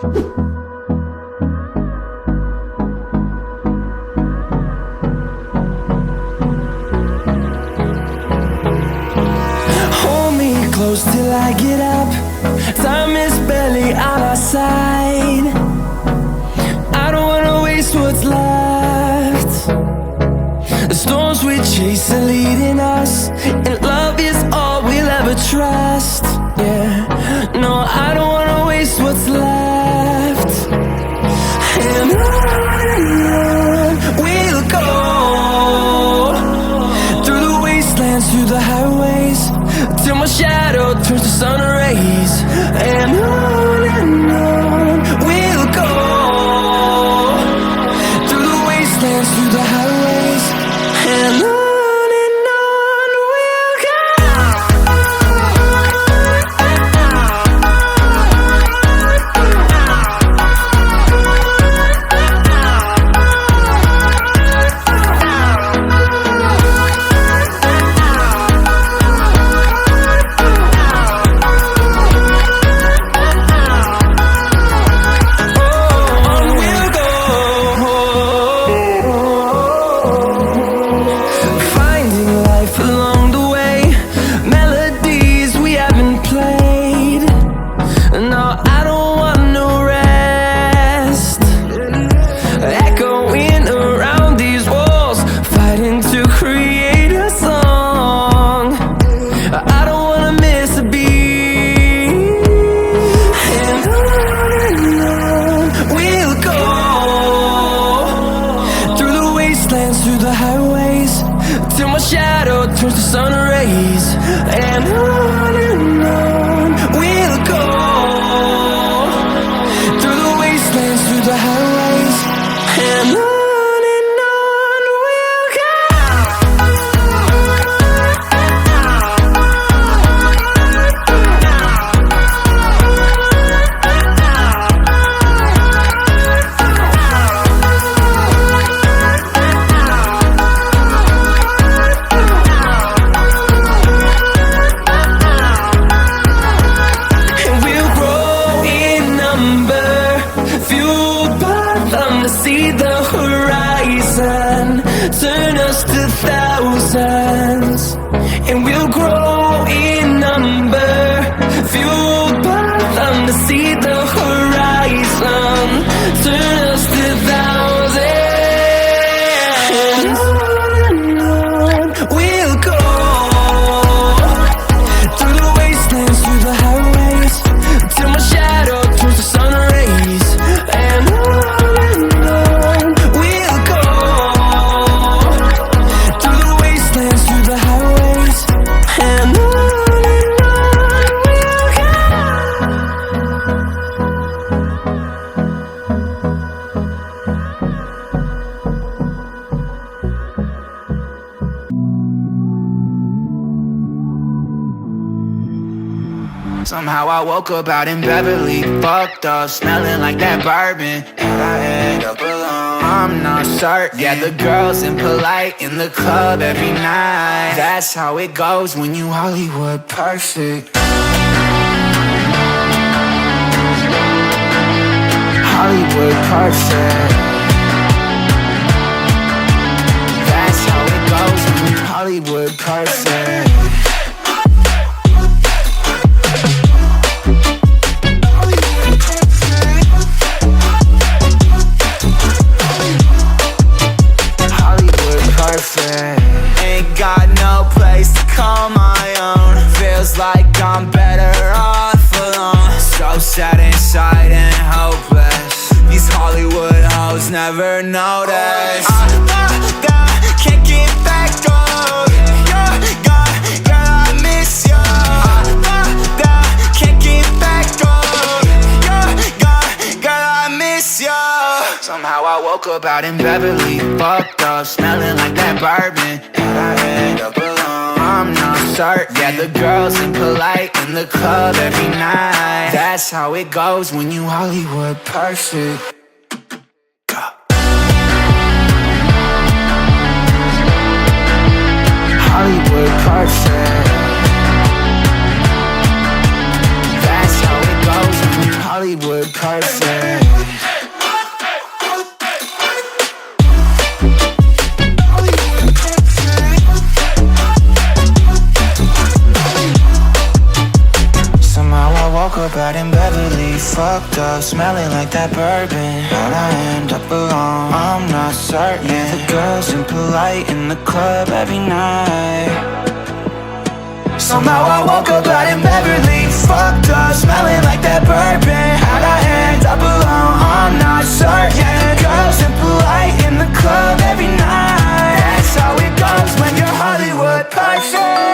Hold me close till I get up. Time is barely on our side. I don't wanna waste what's left. The storms we chase are leading us, and love is all we'll ever trust. Yeah, no, I don't wanna waste what's left. And on we'll go, through the wastelands, through the highways, till my shadow turns to sun rays. And on we'll go, through the wastelands, through the highways, and on. Through the highways, till my shadow turns to sun rays. And on we'll go, through the wastelands, through the highways, and on. See the horizon turn us to thousands, and we'll grow in number, fueled by them to see the horizon turn us to thousands. And on we'll go, through the wastelands, through the highways, till my shadow turns to sun rays. And somehow I woke up out in Beverly, fucked up, smelling like that bourbon, and I end up alone. I'm not certain. Yeah, the girls impolite in the club every night. That's how it goes when you Hollywood perfect. Hollywood perfect. That's how it goes when you Hollywood perfect. Ain't got no place to call my own. Feels like I'm better off alone. So sad inside and hopeless. These Hollywood hoes never notice. I can't get back on. You're gone, girl, I miss you. I can't get back on. You're gone, girl, I miss you. Somehow I woke up out in Beverly, fucked up, smelling like that bourbon, and I end up alone. I'm not certain. Yeah, the girls impolite in the club every night. That's how it goes when you Hollywood perfect. Hollywood perfect. That's how it goes when you Hollywood Hollywood perfect. Woke up out in Beverly, fucked up, smelling like that bourbon. How'd I end up alone? I'm not certain. Yeah, the girls impolite in the club every night. Somehow I woke up out in Beverly, fucked up, smelling like that bourbon. How'd I end up alone? I'm not certain. Yeah, the girls impolite in the club every night. That's how it goes when you're Hollywood perfect.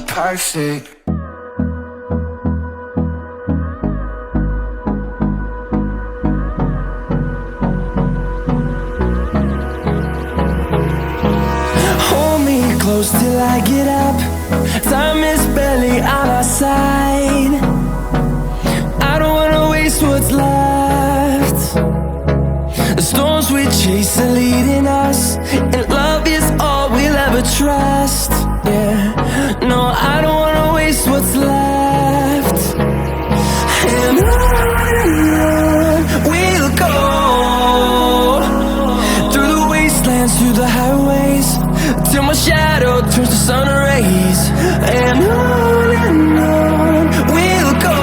Perfect. Hold me close till I get up. Time is barely on our side. I don't wanna waste what's left. The storms we chase are leading us, and love is all we'll ever trust. Yeah, no, I don't wanna waste what's left. And on we'll go, through the wastelands, through the highways, till my shadow turns to sun rays. And on we'll go,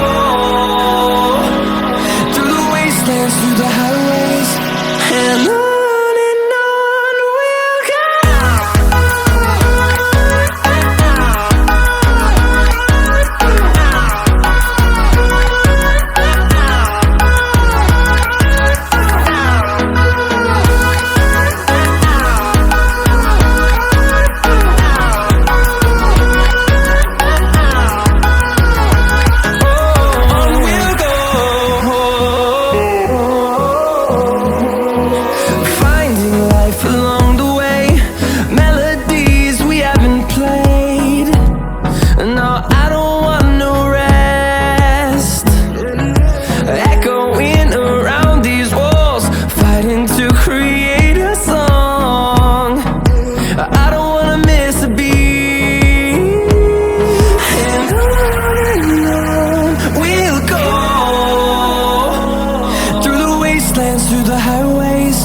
through the wastelands, through the highways, and on. Through the highways,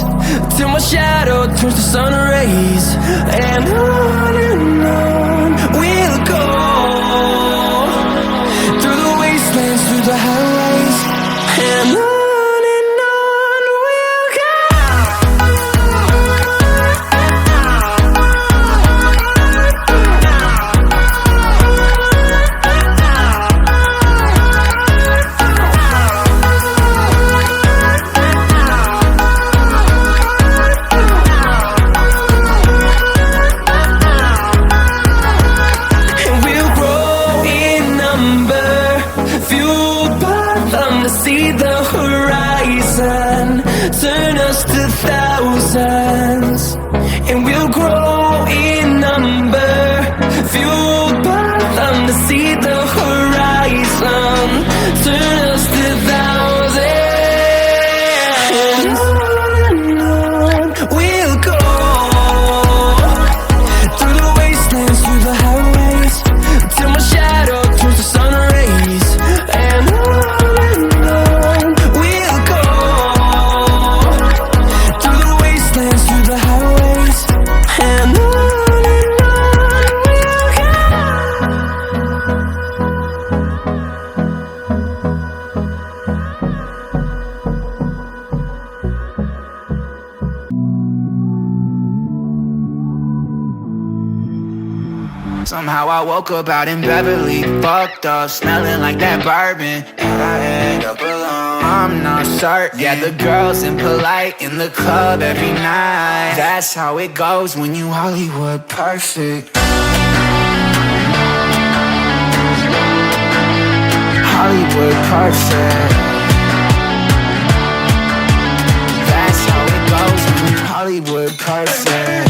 till my shadow turns to sun rays. And on we'll go, through the wastelands, through the highways, and on we'll go. See the horizon turn us to thousands, and we'll grow in number, fueled by them to see the horizon turn us to thousands. And on we'll go, through the wastelands, through the highways, till my shadow turns to sun rays. And somehow I woke up out in Beverly, fucked up, smelling like that bourbon. How'd I end up alone? I'm not certain. Yeah, the girls impolite in the club every night. That's how it goes when you Hollywood perfect. Hollywood perfect. That's how it goes when you Hollywood perfect.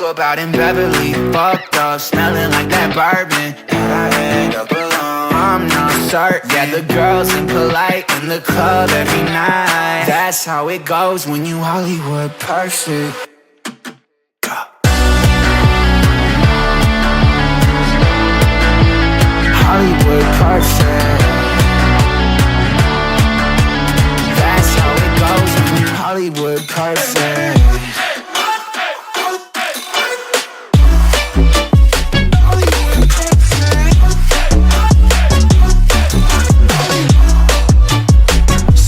up out in Beverly, fucked up, smelling like that bourbon. And I end up alone, I'm not certain. Yeah, the girls impolite in the club every night. That's how it goes when you Hollywood perfect. Hollywood perfect. That's how it goes when you Hollywood perfect.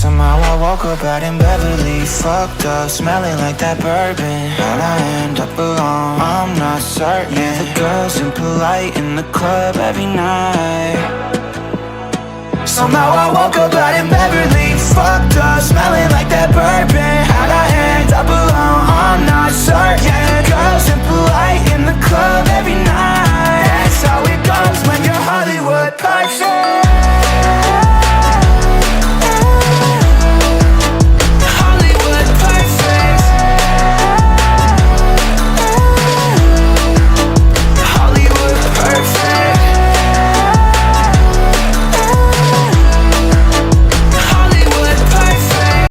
Somehow I woke up out in Beverly, fucked up, smelling like that bourbon. How'd I end up alone? I'm not certain. Yeah, the girls impolite in the club every night. Somehow I woke up out in Beverly, fucked up, smelling like that bourbon. How'd I end up alone? I'm not certain. Yeah, the girls impolite in the club every night. That's how it goes